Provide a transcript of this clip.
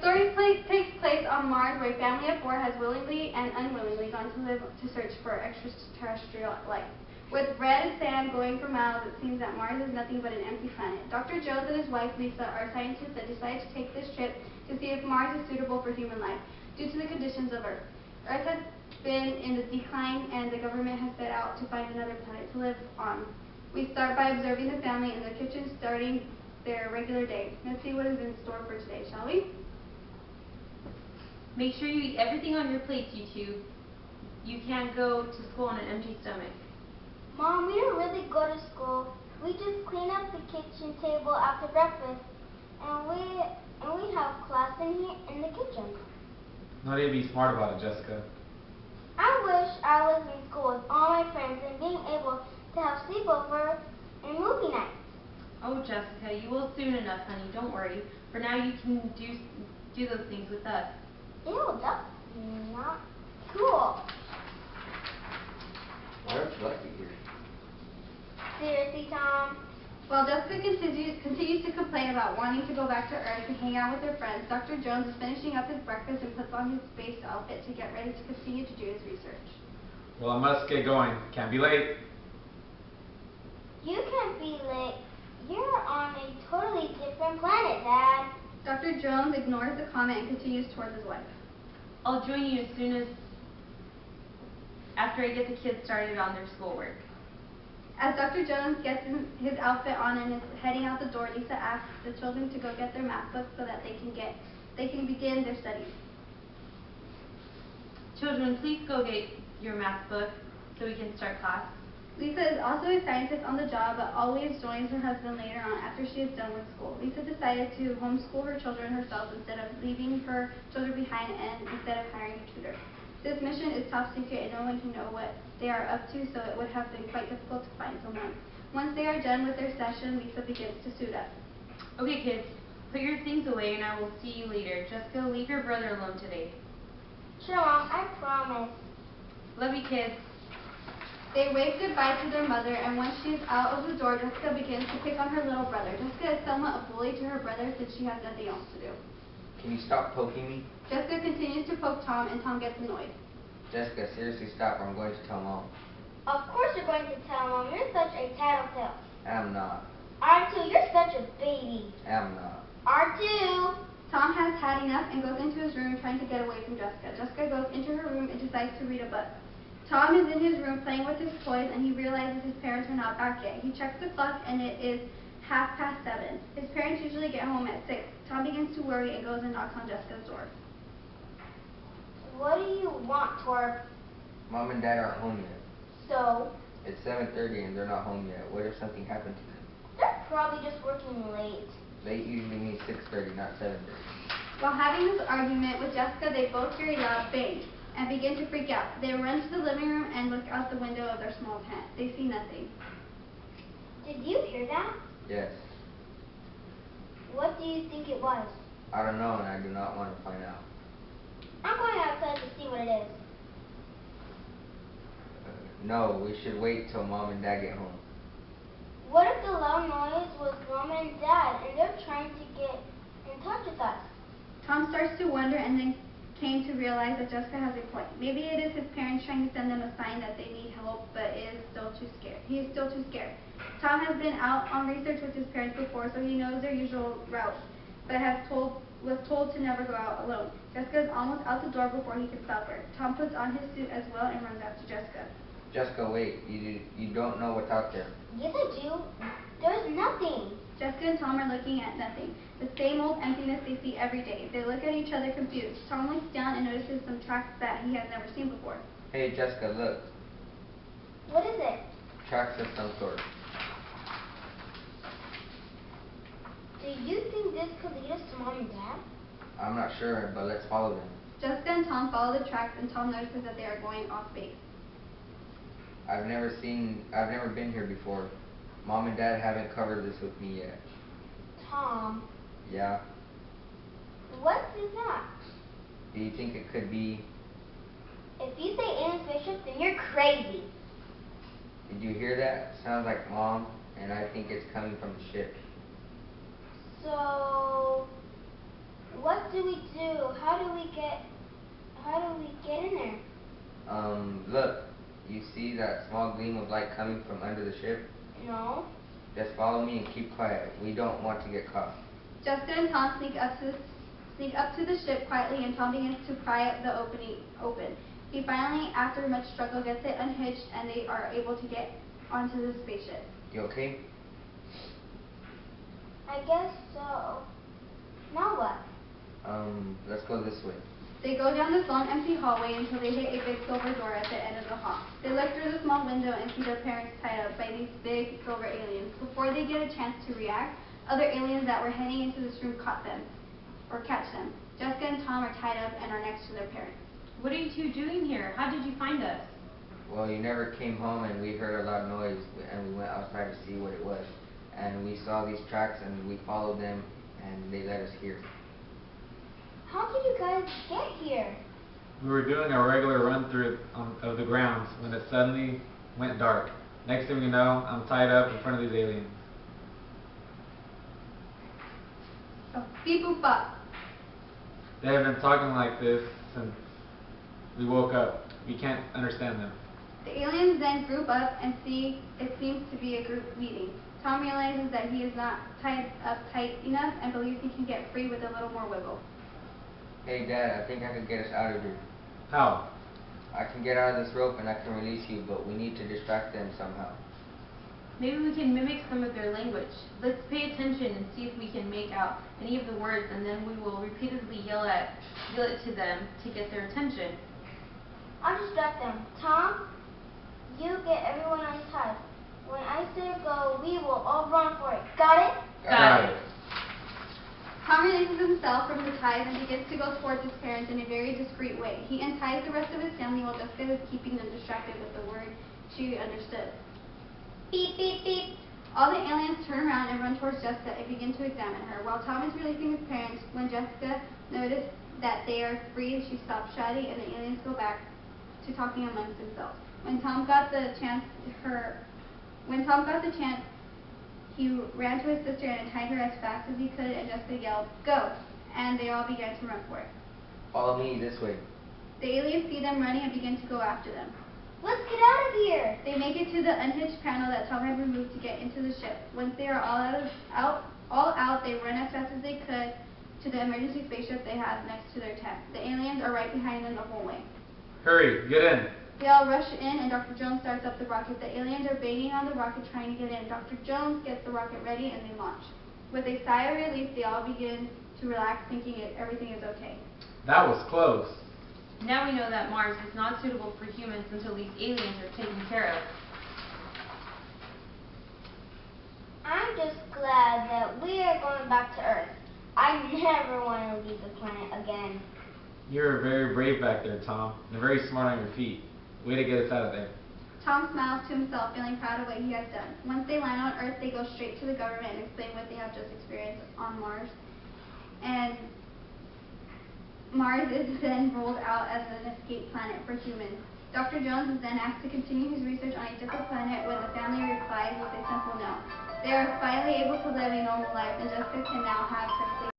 story takes place on Mars, where a family of four has willingly and unwillingly gone to live to search for extraterrestrial life. With red sand glowing for miles, it seems that Mars is nothing but an empty planet. Dr. Jones and his wife Lisa are scientists that decide to take this trip to see if Mars is suitable for human life due to the conditions of Earth. Earth has been in the decline, and the government has set out to find another planet to live on. We start by observing the family in their kitchen starting their regular day. Let's see what is in store for today, shall we? Make sure you eat everything on your plates, you two. You can't go to school on an empty stomach. Mom, we don't really go to school. We just clean up the kitchen table after breakfast, and we have class in the kitchen. No need to be smart about it, Jessica. I wish I was in school with all my friends and being able to have sleepover and movie nights. Oh, Jessica, you will soon enough, honey. Don't worry. For now, you can do those things with us. Ew, that's not cool. Why don't you like it here? Seriously, Tom? While Jessica continues to complain about wanting to go back to Earth and hang out with her friends, Dr. Jones is finishing up his breakfast and puts on his space outfit to get ready to continue to do his research. Well, I must get going. Can't be late. You can't be late. You're on a totally different planet, Dad. Dr. Jones ignores the comment and continues towards his wife. I'll join you as soon as after I get the kids started on their schoolwork. As Dr. Jones gets his outfit on and is heading out the door, Lisa asks the children to go get their math books so that they can begin their studies. Children, please go get your math book so we can start class. Lisa is also a scientist on the job, but always joins her husband later on after she is done with school. Lisa decided to homeschool her children herself instead of leaving her children behind and instead of hiring a tutor. This mission is top secret and no one can know what they are up to, so it would have been quite difficult to find someone. Once they are done with their session, Lisa begins to suit up. Okay, kids, put your things away and I will see you later. Jessica, leave your brother alone today. Sure, Mom, I promise. Love you, kids. They wave goodbye to their mother, and once she is out of the door, Jessica begins to pick on her little brother. Jessica is somewhat a bully to her brother since she has nothing else to do. Can you stop poking me? Jessica continues to poke Tom, and Tom gets annoyed. Jessica, seriously stop or I'm going to tell Mom. Of course you're going to tell Mom. You're such a tattletale. I'm not. R2, you're such a baby. I'm not. R2! Tom has had enough and goes into his room trying to get away from Jessica. Jessica goes into her room and decides to read a book. Tom is in his room playing with his toys and he realizes his parents are not back yet. He checks the clock and it is 7:30. His parents usually get home at 6. Tom begins to worry and goes and knocks on Jessica's door. What do you want, Torb? Mom and Dad aren't home yet. So? It's 7:30 and they're not home yet. What if something happened to them? They're probably just working late. Late usually means 6:30, not 7:30. While having this argument with Jessica, they both hear a loud bang and begin to freak out. They run to the living room and look out the window of their small tent. They see nothing. Did you hear that? Yes. What do you think it was? I don't know and I do not want to find out. I'm going outside to see what it is. No, we should wait till Mom and Dad get home. What if the loud noise was Mom and Dad and they're trying to get in touch with us? Tom starts to wonder and then came to realize that Jessica has a point. Maybe it is his parents trying to send them a sign that they need help, but is still too scared. He is still too scared. Tom has been out on research with his parents before, so he knows their usual route, but was told to never go out alone. Jessica is almost out the door before he can stop her. Tom puts on his suit as well and runs after Jessica. Jessica, wait. You don't know what's out there. Yes, I do. There's nothing. Jessica and Tom are looking at nothing. The same old emptiness they see every day. They look at each other confused. Tom looks down and notices some tracks that he has never seen before. Hey, Jessica, look. What is it? Tracks of some sort. Do you think this could lead us to Mom and Dad? I'm not sure, but let's follow them. Jessica and Tom follow the tracks and Tom notices that they are going off base. I've never been here before. Mom and Dad haven't covered this with me yet. Tom. Yeah? What is that? Do you think it could be... If you say alien spaceship, then you're crazy. Did you hear that? Sounds like Mom, and I think it's coming from the ship. So, what do do we do? How do we get in there? Look, you see that small gleam of light coming from under the ship? No. Just follow me and keep quiet. We don't want to get caught. Jessica and Tom sneak up to the ship quietly, and Tom begins to pry up the opening open. He finally, after much struggle, gets it unhinged, and they are able to get onto the spaceship. You okay? I guess so. Now what? Let's go this way. They go down this long, empty hallway until they hit a big silver door at the end of the hall. They look through the small window and see their parents tied up by these big silver aliens. Before they get a chance to react, other aliens that were heading into this room catch them. Jessica and Tom are tied up and are next to their parents. What are you two doing here? How did you find us? Well, you never came home and we heard a loud noise and we went outside to see what it was. And we saw these tracks and we followed them and they led us here. How did you guys get here? We were doing a regular run through of the grounds when it suddenly went dark. Next thing we know, I'm tied up in front of these aliens. Oh, beep boop bop. They have been talking like this since we woke up. We can't understand them. The aliens then group up and see it seems to be a group meeting. Tom realizes that he is not tied up tight enough and believes he can get free with a little more wiggle. Hey Dad, I think I can get us out of here. How? I can get out of this rope and I can release you, but we need to distract them somehow. Maybe we can mimic some of their language. Let's pay attention and see if we can make out any of the words, and then we will repeatedly yell it to them to get their attention. I'll distract them. Tom, you get everyone untied. When I say go, we will all run for it. Got it? Got it. Tom releases himself from the ties and begins to go towards his parents in a very discreet way. He unties the rest of his family while Jessica is keeping them distracted with the word she understood. Beep, beep, beep. All the aliens turn around and run towards Jessica and begin to examine her. While Tom is releasing his parents, when Jessica notices that they are free, she stops shouting and the aliens go back to talking amongst themselves. When Tom got the chance, he ran to his sister and tied her as fast as he could, and Jessica yelled, "Go!" And they all began to run for it. Follow me this way. The aliens see them running and begin to go after them. Let's get out of here. They make it to the unhinged panel that Tom had removed to get into the ship. Once they are all out, they run as fast as they could to the emergency spaceship they have next to their tent. The aliens are right behind them the whole way. Hurry, get in. They all rush in and Dr. Jones starts up the rocket. The aliens are banging on the rocket trying to get in. Dr. Jones gets the rocket ready and they launch. With a sigh of relief, they all begin to relax, thinking everything is okay. That was close. Now we know that Mars is not suitable for humans until these aliens are taken care of. I'm just glad that we are going back to Earth. I never want to leave the planet again. You're very brave back there, Tom, and very smart on your feet. Way to get us out of there. Tom smiles to himself, feeling proud of what he has done. Once they land on Earth, they go straight to the government and explain what they have just experienced on Mars. And Mars is then ruled out as an escape planet for humans. Dr. Jones is then asked to continue his research on a different planet when the family replies with a simple no. They are finally able to live a normal life, and Jessica can now have her